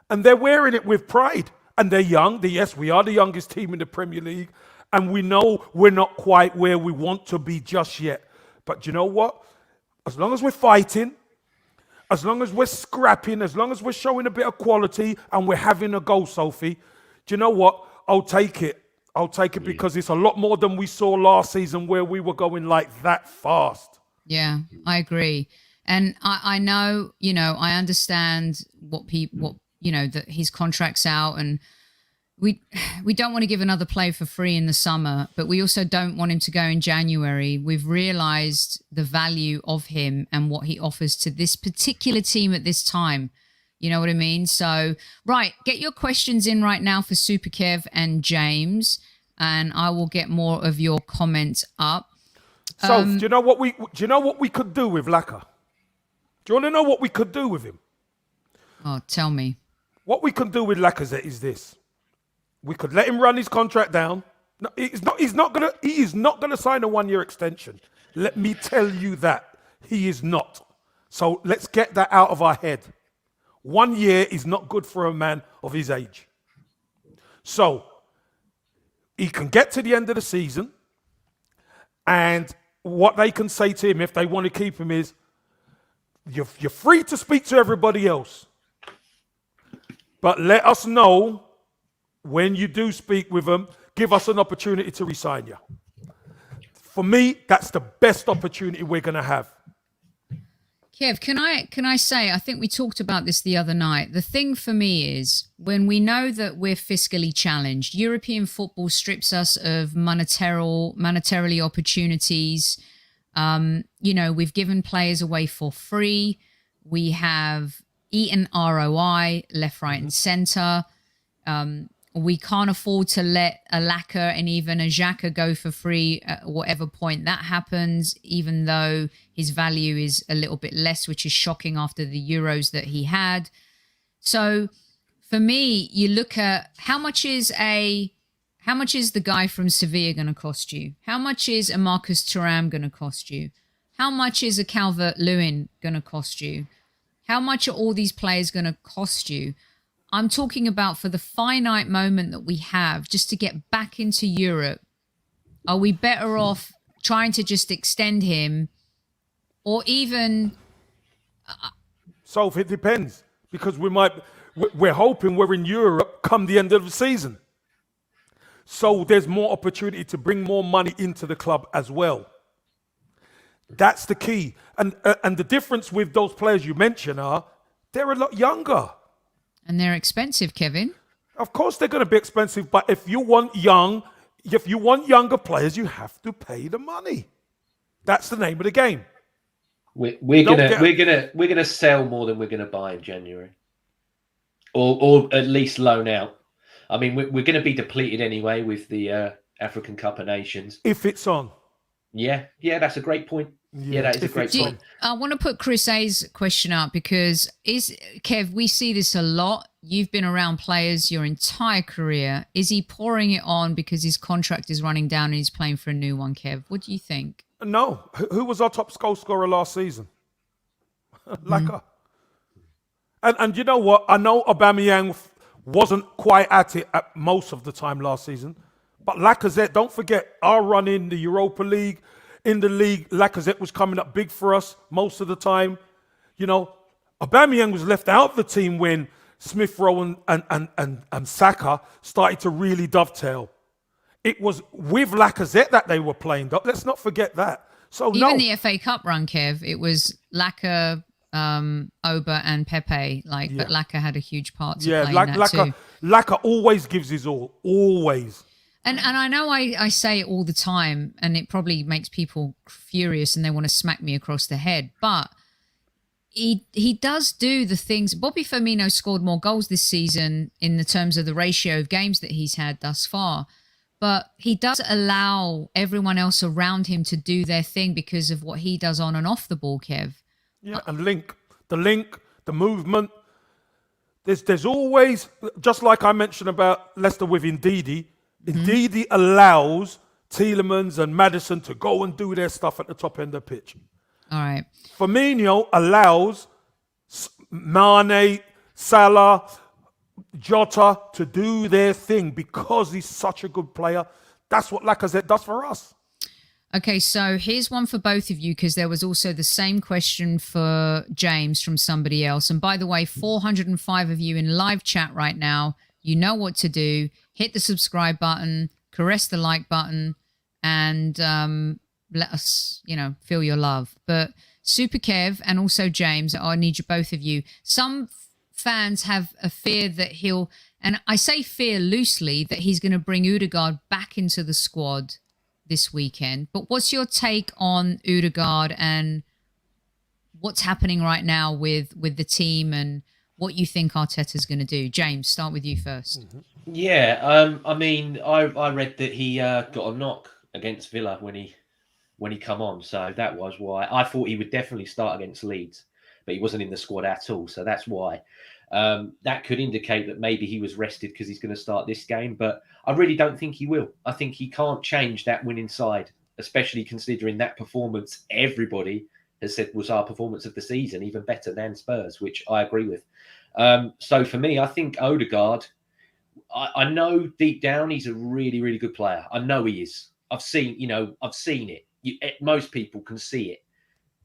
And they're wearing it with pride. And they're young. Yes, we are the youngest team in the Premier League. And we know we're not quite where we want to be just yet. But you know what? As long as we're fighting, as long as we're scrapping, as long as we're showing a bit of quality and we're having a go, Sophie, do you know what? I'll take it. I'll take it because it's a lot more than we saw last season where we were going like that fast. Yeah, I agree. And I know, you know, I understand what you know, that his contract's out and we don't want to give another player for free in the summer, but we also don't want him to go in January. We've realized the value of him and what he offers to this particular team at this time. You know what I mean? So, right, get your questions in right now for Super Kev and James, and I will get more of your comments up. So, do you know what we could do with Laka? Do you want to know what we could do with him? Oh, tell me. What we can do with Lacazette is this. We could let him run his contract down. No, he is not gonna sign a 1-year extension. Let me tell you that. He is not. So let's get that out of our head. 1 year is not good for a man of his age. So he can get to the end of the season, and what they can say to him if they want to keep him is, you're free to speak to everybody else, but let us know when you do speak with them. Give us an opportunity to re-sign you. For me, that's the best opportunity we're going to have. Kev, can I say, I think we talked about this the other night. The thing for me is when we know that we're fiscally challenged, European football strips us of monetarily opportunities. You know, we've given players away for free. We have eaten ROI left, right, and centre. We can't afford to let a Laka and even a Xhaka go for free at whatever point that happens, even though his value is a little bit less, which is shocking after the Euros that he had. So for me, you look at how much is the guy from Sevilla going to cost you? How much is a Marcus Thuram going to cost you? How much is a Calvert-Lewin going to cost you? How much are all these players going to cost you? I'm talking about for the finite moment that we have just to get back into Europe. Are we better off trying to just extend him or even... So it depends, because we're hoping we're in Europe come the end of the season. So there's more opportunity to bring more money into the club as well. That's the key. And the difference with those players you mentioned are they're a lot younger. And they're expensive, Kevin. Of course they're going to be expensive, but if you want younger players, you have to pay the money. That's the name of the game. We're gonna sell more than we're gonna buy in January, or at least loan out. I mean, we're going to be depleted anyway with the African Cup of Nations. If it's on. Yeah, that's a great point. Yeah, that is a great point. I want to put Chris A's question up because Kev, we see this a lot. You've been around players your entire career. Is he pouring it on because his contract is running down and he's playing for a new one, Kev? What do you think? No. Who was our top goal scorer last season? Laka. And you know what? I know Aubameyang wasn't quite at it at most of the time last season. But Lacazette, don't forget, our run in the Europa League, in the league, Lacazette was coming up big for us most of the time. You know, Aubameyang was left out of the team when Smith Rowe and Saka started to really dovetail. It was with Lacazette that they were playing. Let's not forget that. So even the FA Cup run, Kev, it was Laka, Oba and Pepe. But Laka had a huge part to play in that too. Laka always gives his all. Always. And I know I say it all the time, and it probably makes people furious and they want to smack me across the head. But he does do the things. Bobby Firmino scored more goals this season in the terms of the ratio of games that he's had thus far. But he does allow everyone else around him to do their thing because of what he does on and off the ball, Kev. Yeah, and the movement. There's always, just like I mentioned about Leicester with Ndidi, Ndidi allows Tielemans and Maddison to go and do their stuff at the top end of the pitch. All right. Firmino allows Mane, Salah, Jota to do their thing because he's such a good player. That's what Lacazette does for us. Okay, so here's one for both of you because there was also the same question for James from somebody else. And by the way, 405 of you in live chat right now, you know what to do. Hit the subscribe button, caress the like button, and let us, feel your love. But Super Kev and also James, I need you both of you. Some fans have a fear that he'll, and I say fear loosely, that he's going to bring Odegaard back into the squad this weekend. But what's your take on Odegaard and what's happening right now with the team and what you think Arteta's going to do? James, start with you first. Yeah, I mean, I read that he got a knock against Villa when he come on, so that was why. I thought he would definitely start against Leeds, but he wasn't in the squad at all, so that's why. That could indicate that maybe he was rested because he's going to start this game, but I really don't think he will. I think he can't change that winning side, especially considering that performance everybody has said was our performance of the season, even better than Spurs, which I agree with. So for me, I think Odegaard, I know deep down he's a really, really good player. I know he is. I've seen it. Most people can see it.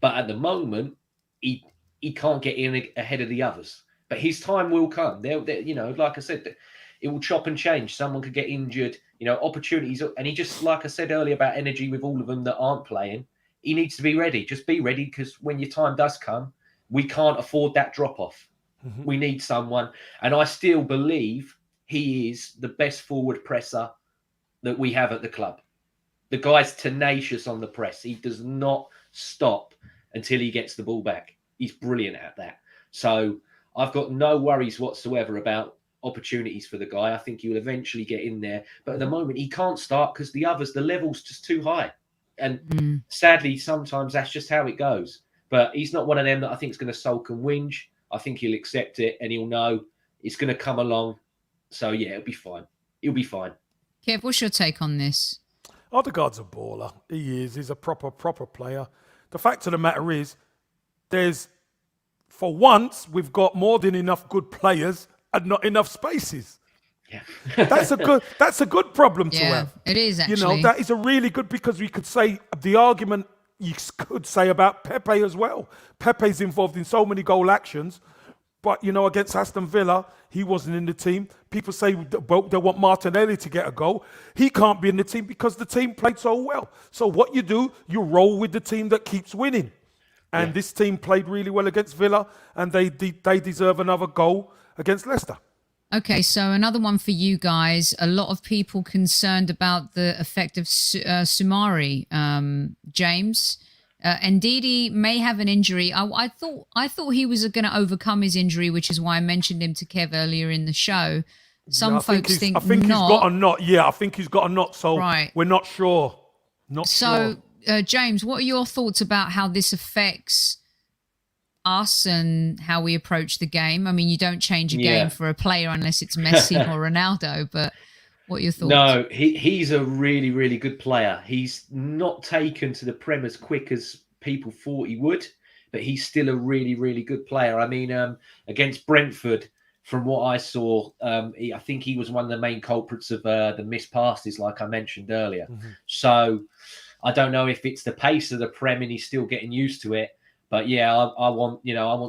But at the moment, he can't get in ahead of the others. But his time will come. They'll like I said, it will chop and change. Someone could get injured, opportunities. And he just, like I said earlier about energy with all of them that aren't playing, he needs to be ready. Just be ready because when your time does come, we can't afford that drop-off. Mm-hmm. We need someone. And I still believe he is the best forward presser that we have at the club. The guy's tenacious on the press. He does not stop until he gets the ball back. He's brilliant at that. So I've got no worries whatsoever about opportunities for the guy. I think he will eventually get in there. But at the moment, he can't start because the level's just too high. And sadly, sometimes that's just how it goes. But he's not one of them that I think is going to sulk and whinge. I think he'll accept it and he'll know it's going to come along. So, yeah, it'll be fine. He'll be fine. Kev, what's your take on this? Odegaard's a baller. He is. He's a proper player. The fact of the matter is, for once, we've got more than enough good players and not enough spaces. Yeah. That's a good problem to have. It is actually. That is a really good, because we could say the argument you could say about Pepe as well. Pepe's involved in so many goal actions, but against Aston Villa, he wasn't in the team. People say they want Martinelli to get a goal. He can't be in the team because the team played so well. So what you do, you roll with the team that keeps winning. And this team played really well against Villa, and they deserve another goal against Leicester. Okay, so another one for you guys. A lot of people concerned about the effect of Sumari, James. Ndidi may have an injury. I thought he was going to overcome his injury, which is why I mentioned him to Kev earlier in the show. Some I folks think I think not. he's got a knot. Yeah, I think he's got a knot. So Right. we're not sure. Not sure. So, James, what are your thoughts about how this affects us and how we approach the game? I mean, you don't change a game for a player unless it's Messi or Ronaldo, but what are your thoughts? No, he's a really, really good player. He's not taken to the Prem as quick as people thought he would, but he's still a really, really good player. I mean, against Brentford, from what I saw, I think he was one of the main culprits of the missed passes, like I mentioned earlier. Mm-hmm. So I don't know if it's the pace of the Prem and he's still getting used to it. But yeah, I want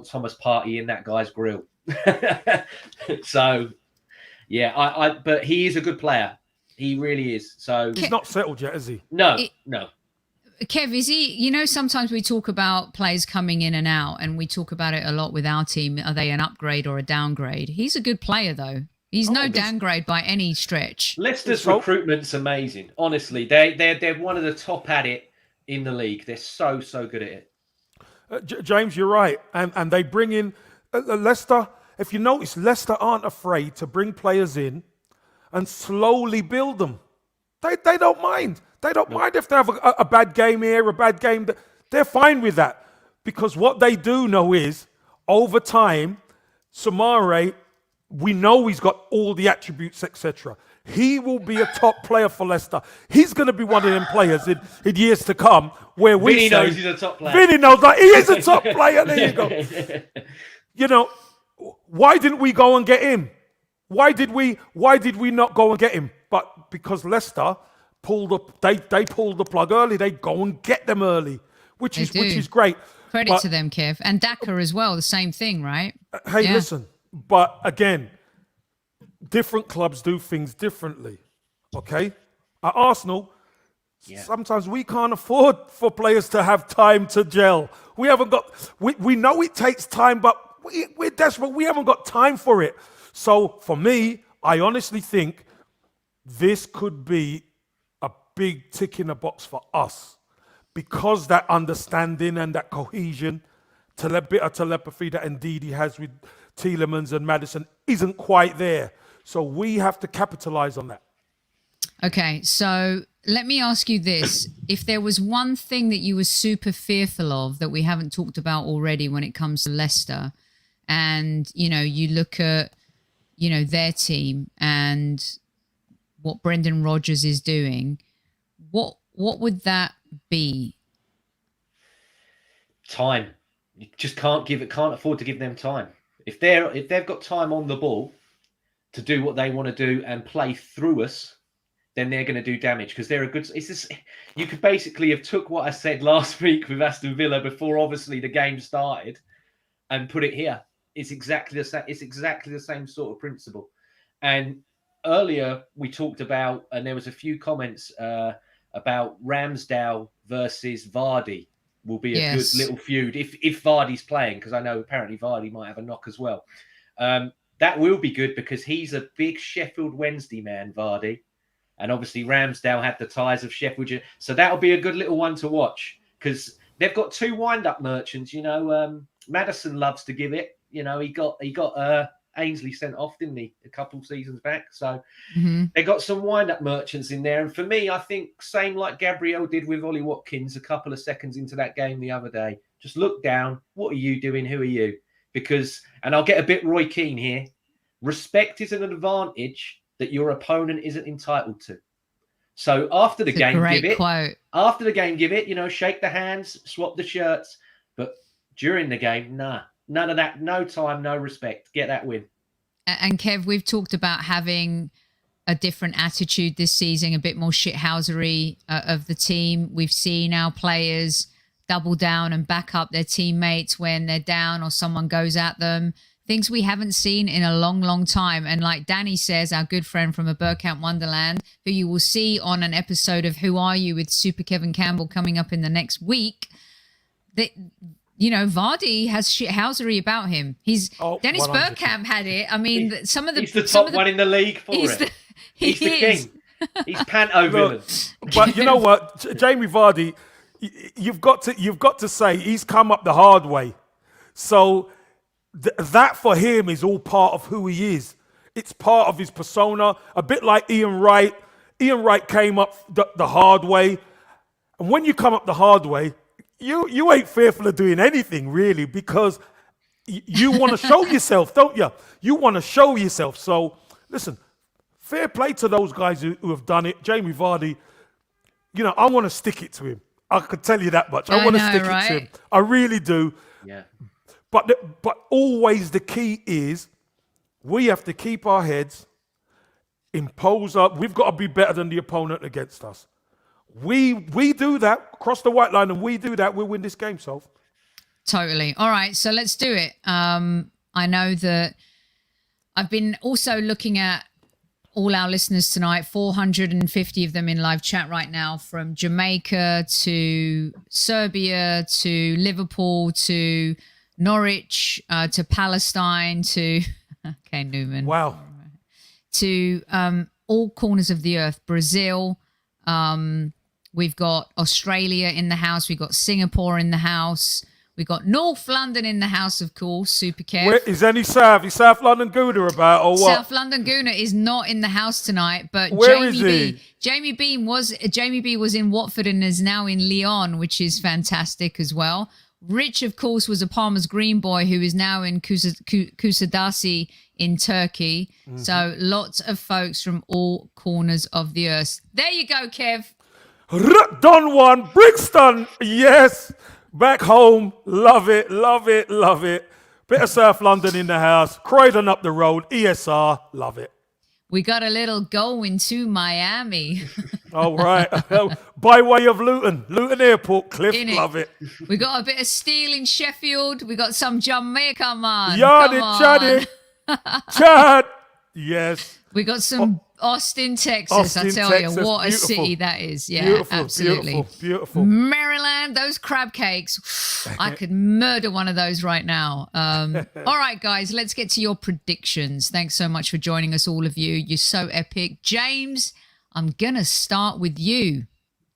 Thomas Partey in that guy's grill. So yeah, but he is a good player. He really is. So he's not settled yet, is he? No. Kev, is he, sometimes we talk about players coming in and out, and we talk about it a lot with our team. Are they an upgrade or a downgrade? He's a good player, though. He's no downgrade by any stretch. Leicester's recruitment's amazing. Honestly, they're one of the top at it in the league. They're so good at it. James, you're right. And they bring in Leicester. If you notice, Leicester aren't afraid to bring players in and slowly build them. They don't mind. They don't mind if they have a bad game here, a bad game. They're fine with that. Because what they do know is, over time, Samare, we know he's got all the attributes, etc. He will be a top player for Leicester. He's going to be one of them players in years to come where Vinny knows he's a top player. Vinny knows that he is a top player. There you go. Why didn't we go and get him? Why did we not go and get him? But because Leicester pulled up, they pulled the plug early. They go and get them early, which is great. Credit to them, Kev, and Daka as well. The same thing, right? Hey, listen. But again, different clubs do things differently. Okay, at Arsenal, sometimes we can't afford for players to have time to gel. We haven't got. We know it takes time, but we're desperate. We haven't got time for it. So for me, I honestly think this could be a big tick in the box for us because that understanding and that cohesion, bit of telepathy that Ndidi has with Tielemans and Maddison isn't quite there. So we have to capitalize on that. Okay, so let me ask you this. If there was one thing that you were super fearful of that we haven't talked about already when it comes to Leicester, and, you look at, their team and what Brendan Rodgers is doing, what would that be? Time. You just can't afford to give them time. If they've got time on the ball to do what they want to do and play through us, then they're going to do damage because they're a good. You could basically have took what I said last week with Aston Villa before obviously the game started, and put it here. It's exactly the same. It's exactly the same sort of principle. And earlier we talked about, and there was a few comments about Ramsdale versus Vardy. Will be a good little feud if Vardy's playing, because I know apparently Vardy might have a knock as well. That will be good because he's a big Sheffield Wednesday man, Vardy. And obviously Ramsdale had the ties of Sheffield. So that'll be a good little one to watch because they've got two wind-up merchants. Maddison loves to give it. He got Ainsley sent off, didn't he, a couple seasons back? So they got some wind-up merchants in there. And for me, I think same like Gabriel did with Ollie Watkins a couple of seconds into that game the other day. Just look down. What are you doing? Who are you? Because, and I'll get a bit Roy Keane here, respect is an advantage that your opponent isn't entitled to. So after the game, give it. Quote. After the game, give it. Shake the hands, swap the shirts. But during the game, nah. None of that. No time, no respect. Get that win. And Kev, we've talked about having a different attitude this season, a bit more shithousery of the team. We've seen our players double down and back up their teammates when they're down or someone goes at them. Things we haven't seen in a long, long time. And like Danny says, our good friend from a Burkamp Wonderland, who you will see on an episode of Who Are You with Super Kevin Campbell coming up in the next week, that Vardy has shithousery about him. Dennis 100%. Burkamp had it. I mean, he's the top one in the league for it. He's the king. He's Panto villain. But you know what, Jamie Vardy, you've got to say he's come up the hard way. So that for him is all part of who he is. It's part of his persona. A bit like Ian Wright. Ian Wright came up the hard way. And when you come up the hard way, you ain't fearful of doing anything, really, because you want to show yourself, don't you? You want to show yourself. So, listen, fair play to those guys who have done it. Jamie Vardy, I want to stick it to him. I could tell you that much. I want to stick it to him. I really do. Yeah. But always the key is we have to keep our heads, impose up. We've got to be better than the opponent against us. We do that, cross the white line, and we do that, we'll win this game, Soph. Totally. All right, so let's do it. I know that I've been also looking at all our listeners tonight, 450 of them in live chat right now, from Jamaica to Serbia to Liverpool to Norwich to Palestine to... Okay, Newman. Wow. To all corners of the earth, Brazil. We've got Australia in the house. We've got Singapore in the house. We've got North London in the house, of course. Super Kev. Where, is any South? Is South London Gouda about or what? South London Gouda is not in the house tonight, but Where Jamie is he? Jamie B was in Watford and is now in Lyon, which is fantastic as well. Rich, of course, was a Palmer's Green boy who is now in Kusadasi in Turkey. Mm-hmm. So lots of folks from all corners of the earth. There you go, Kev. Done one. Brixton. Yes. Back home. Love it. Love it. Love it. Bit of South London in the house. Croydon up the road. ESR. Love it. We got a little going to Miami. All right. By way of Luton. Luton Airport, Cliff. Innit? Love it. We got a bit of steel in Sheffield. We got some Jamaica, man. Yarded, Come on. Chad. Yes. We got some Austin, Texas. I tell Texas. you, what Beautiful. a city that is. Yeah, Beautiful, absolutely. beautiful. Maryland, those crab cakes. I could murder one of those right now. All right, guys, let's get to your predictions. Thanks so much for joining us, all of you. You're so epic. James, I'm going to start with you.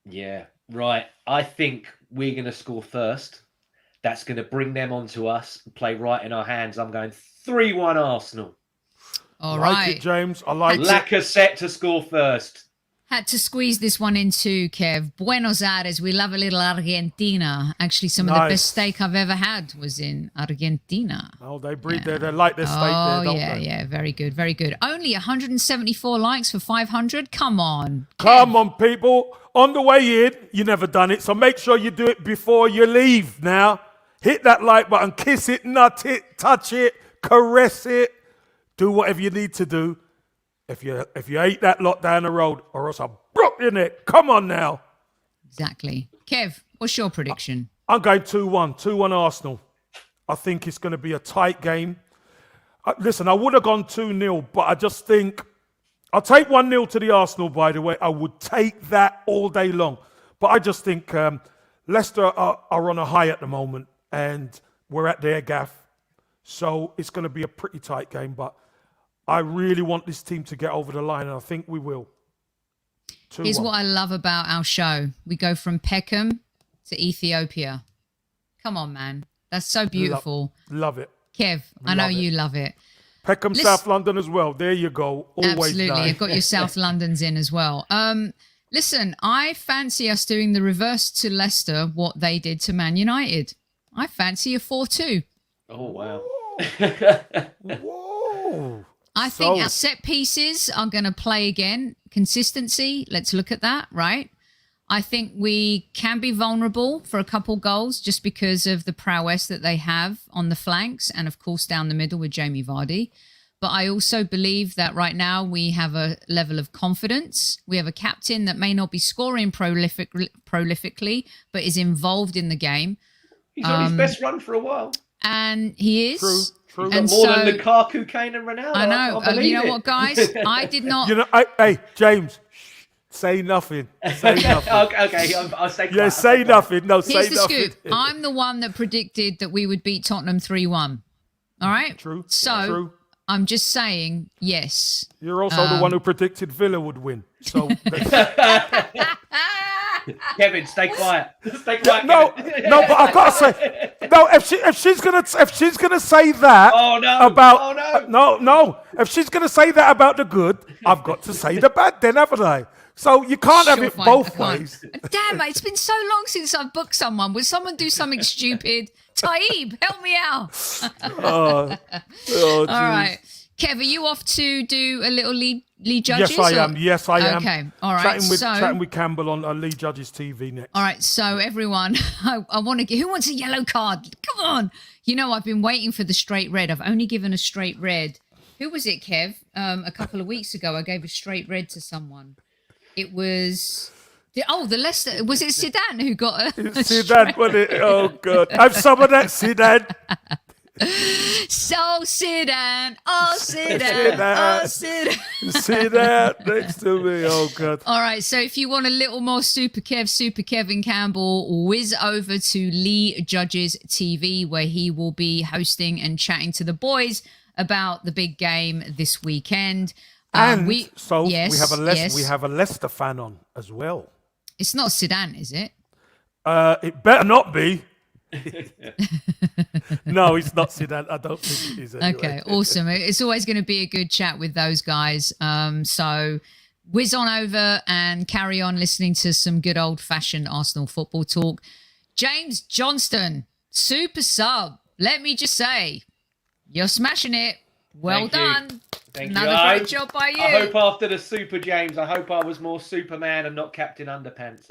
Yeah, right. I think we're going to score first. That's going to bring them onto us and play right in our hands. I'm going 3-1 Arsenal. All like right. it, James. I like it. Lacazette to score first. Had to squeeze this one in too, Kev. Buenos Aires. We love a little Argentina. Actually, some of the best steak I've ever had was in Argentina. Oh, they breed there. They like their steak there, don't they? Yeah. Very good, very good. Only 174 likes for 500. Come on. Come on, people. On the way in, you never done it, so make sure you do it before you leave now. Hit that like button, kiss it, nut it, touch it, caress it. Do whatever you need to do. If you ate that lot down the road, or else I'm Bruk in it. Come on now. Exactly. Kev, what's your prediction? I'm going 2-1. 2-1 Arsenal. I think it's going to be a tight game. Listen, I would have gone 2-0, but I just think... I'll take 1-0 to the Arsenal, by the way. I would take that all day long. But I just think Leicester are on a high at the moment, and we're at their gaff. So it's going to be a pretty tight game, but I really want this team to get over the line, and I think we will. 2-1. Here's what I love about our show. We go from Peckham to Ethiopia. Come on, man. That's so beautiful. Love it. Kev, I know you love it. Peckham, South London as well. There you go. Always absolutely. nice. You've got your South Londons in as well. Listen, I fancy us doing the reverse to Leicester, what they did to Man United. I fancy a 4-2. Oh, wow. Whoa. I think our set pieces are going to play again. Consistency, let's look at that, right? I think we can be vulnerable for a couple goals just because of the prowess that they have on the flanks and, of course, down the middle with Jamie Vardy. But I also believe that right now we have a level of confidence. We have a captain that may not be scoring prolifically, but is involved in the game. He's on his best run for a while. And he is. True. And more than Lukaku, Kane and Ronaldo. I know. You know what, guys? I did not... Hey, James, say nothing. Say nothing. Okay, I'll stay quiet. Yeah, say nothing. No, say Here's the nothing. scoop. I'm the one that predicted that we would beat Tottenham 3-1. All right? True. So, True. I'm just saying, yes. You're also the one who predicted Villa would win. So Kevin, stay quiet. Stay quiet. No, Kevin. but I've got to say, no. If she's gonna say that about no. If she's gonna say that about the good, I've got to say the bad. Then haven't I? So you can't have it both ways. Damn it! It's been so long since I've booked someone. Will someone do something stupid? Taib, help me out. Oh, all right, Kev, are you off to do a little lead judges? Yes, I am. Okay, all right. Chatting with Campbell on Lead Judges TV next. All right, so everyone, I want to get. Who wants a yellow card? Come on. You know, I've been waiting for the straight red. I've only given a straight red. Who was it, Kev? A couple of weeks ago, I gave a straight red to someone. It was. The Leicester. Was it Zidane who got a Zidane, was it? Oh, God. Have some of that, Zidane. So Zidane. Oh, Zidane. Oh, Zidane. Zidane next to me. Oh, God. All right. So if you want a little more Super Kevin Campbell, whiz over to Lee Judges TV, where he will be hosting and chatting to the boys about the big game this weekend. And we have a Leicester fan on as well. It's not Zidane, is it? It better not be. No, it's not Zidane. I don't think it is. Anyway. Okay, awesome. It's always going to be a good chat with those guys. So whiz on over and carry on listening to some good old-fashioned Arsenal football talk. James Johnston, super sub. Let me just say, you're smashing it. Well done. Thank Another you. great job by you. I hope after the Super James, I hope I was more Superman and not Captain Underpants.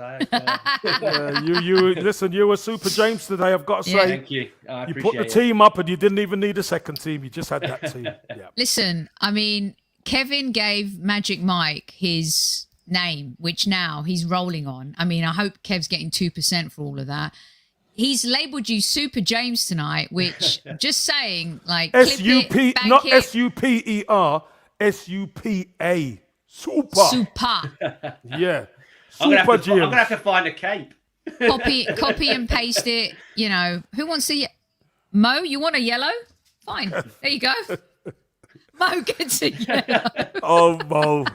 You listen. You were Super James today. I've got to say. Thank you. I you put the team up, and you didn't even need a second team. You just had that team. Yeah. Listen, I mean, Kevin gave Magic Mike his name, which now he's rolling on. I mean, I hope Kev's getting 2% for all of that. He's labelled you Super James tonight, which, just saying, like, S-U-P, not S-U-P-E-R, S-U-P-A. Super. Yeah. I'm going to have to find a cape. Copy and paste it. You know, who wants to... Mo, you want a yellow? Fine. There you go. Mo gets a yellow. Oh, Mo.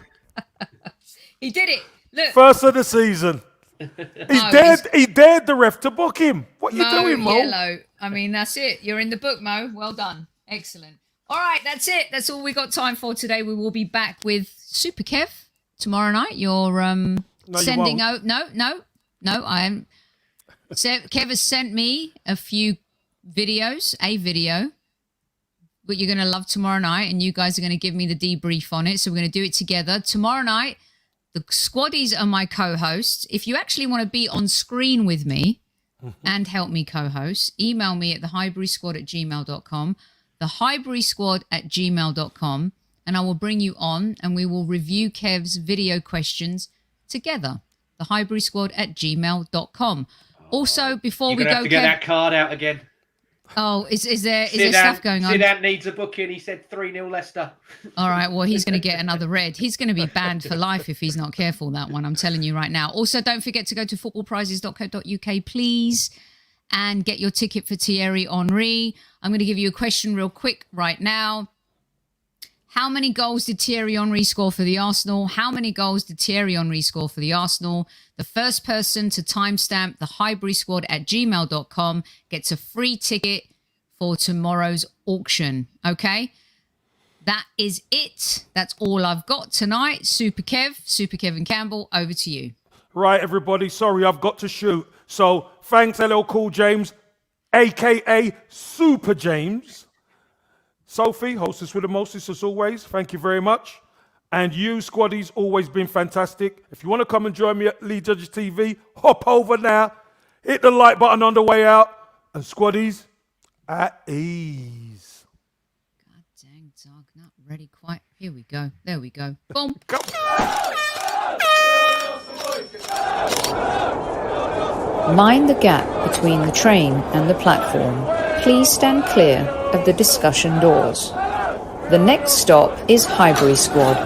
He did it. Look. First of the season. He dared the ref to book him. What are you doing, Mo? Yellow. I mean, that's it. You're in the book, Mo. Well done. Excellent. All right, that's it. That's all we got time for today. We will be back with Super Kev tomorrow night. You're sending out. No. I am. Kev has sent me a video, but you're going to love tomorrow night, and you guys are going to give me the debrief on it. So we're going to do it together tomorrow night. The squaddies are my co-hosts. If you actually want to be on screen with me and help me co-host, email me at thehighburysquad@gmail.com, thehighburysquad@gmail.com, and I will bring you on and we will review Kev's video questions together. thehighburysquad@gmail.com. Also, before we go, have to get that card out again. Oh, is there stuff going on? Zidane needs a booking. He said 3-0 Leicester. All right, well, he's going to get another red. He's going to be banned for life if he's not careful, that one. I'm telling you right now. Also, don't forget to go to footballprizes.co.uk, please, and get your ticket for Thierry Henry. I'm going to give you a question real quick right now. How many goals did Thierry Henry score for the Arsenal? How many goals did Thierry Henry score for the Arsenal? The first person to timestamp thehighburysquad@gmail.com gets a free ticket for tomorrow's auction. Okay? That is it. That's all I've got tonight. Super Kevin Campbell, over to you. Right, everybody. Sorry, I've got to shoot. So thanks, LL Cool James, a.k.a. Super James. Sophie, hostess with the mostest as always. Thank you very much. And you, squaddies, always been fantastic. If you want to come and join me at Lead Judges TV, hop over now. Hit the like button on the way out. And squaddies, at ease. God dang, dog, not ready quite. Here we go. There we go. Boom. Go. Mind the gap between the train and the platform. Please stand clear of the discussion doors. The next stop is Highbury Squad.